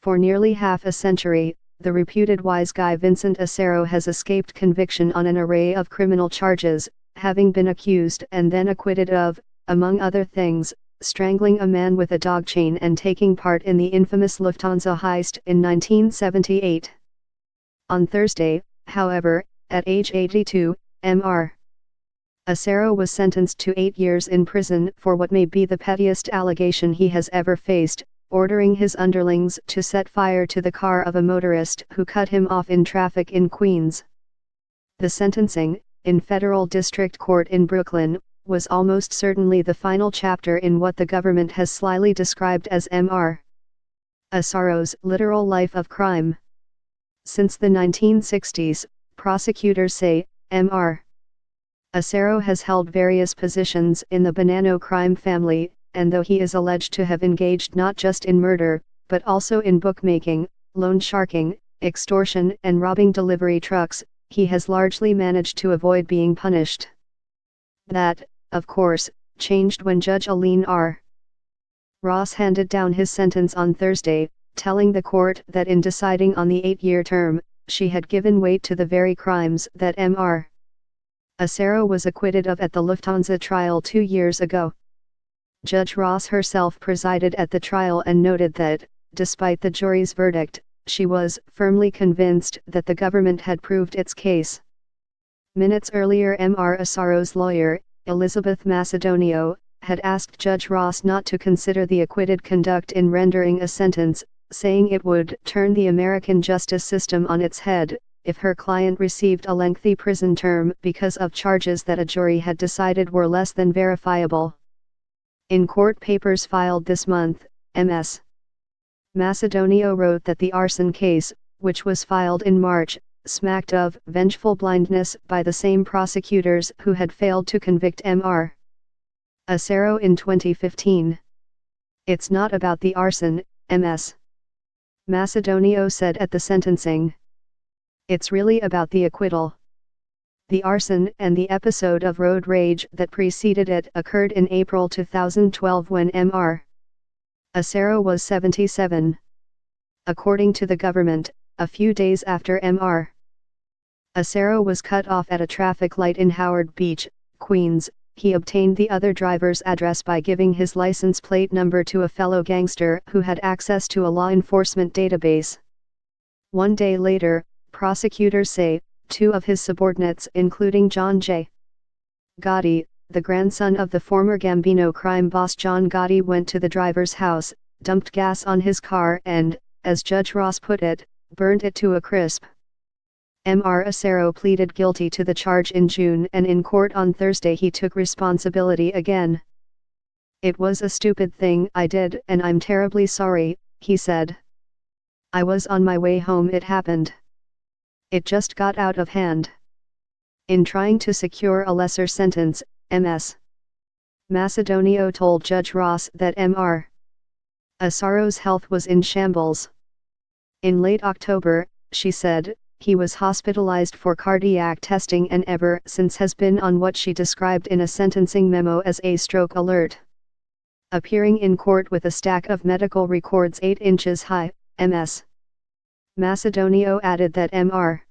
For nearly half a century, the reputed wise guy Vincent Asaro has escaped conviction on an array of criminal charges, having been accused and then acquitted of, among other things, strangling a man with a dog chain and taking part in the infamous Lufthansa heist in 1978. On Thursday, however, at age 82, Mr. Asaro was sentenced to 8 years in prison for what may be the pettiest allegation he has ever faced, ordering his underlings to set fire to the car of a motorist who cut him off in traffic in Queens. The sentencing, in federal district court in Brooklyn, was almost certainly the final chapter in what the government has slyly described as Mr. Asaro's literal life of crime. Since the 1960s, prosecutors say, Mr. Asaro has held various positions in the Bonanno crime family, and though he is alleged to have engaged not just in murder, but also in bookmaking, loan sharking, extortion and robbing delivery trucks, he has largely managed to avoid being punished. That, of course, changed when Judge Aline R. Ross handed down his sentence on Thursday, telling the court that in deciding on the 8-year term, she had given weight to the very crimes that Mr. Asaro was acquitted of at the Lufthansa trial 2 years ago. Judge Ross herself presided at the trial and noted that, despite the jury's verdict, she was firmly convinced that the government had proved its case. Minutes earlier, Mr. Asaro's lawyer, Elizabeth Macedonio, had asked Judge Ross not to consider the acquitted conduct in rendering a sentence, saying it would turn the American justice system on its head if her client received a lengthy prison term because of charges that a jury had decided were less than verifiable. In court papers filed this month, Ms. Macedonio wrote that the arson case, which was filed in March, smacked of vengeful blindness by the same prosecutors who had failed to convict Mr. Asaro in 2015. It's not about the arson, Ms. Macedonio said at the sentencing. It's really about the acquittal. The arson and the episode of road rage that preceded it occurred in April 2012 when Mr. Asaro was 77. According to the government, a few days after Mr. Asaro was cut off at a traffic light in Howard Beach, Queens, he obtained the other driver's address by giving his license plate number to a fellow gangster who had access to a law enforcement database. 1 day later, prosecutors say, 2 of his subordinates, including John J. Gotti, the grandson of the former Gambino crime boss John Gotti, went to the driver's house, dumped gas on his car and, as Judge Ross put it, burned it to a crisp. Mr. Asaro pleaded guilty to the charge in June, and in court on Thursday he took responsibility again. It was a stupid thing I did and I'm terribly sorry, he said. I was on my way home it happened. It just got out of hand. In trying to secure a lesser sentence, Ms. Macedonio told Judge Ross that Mr. Asaro's health was in shambles. In late October, she said, he was hospitalized for cardiac testing and ever since has been on what she described in a sentencing memo as a stroke alert. Appearing in court with a stack of medical records 8 inches high, Ms. Macedonio added that Mr.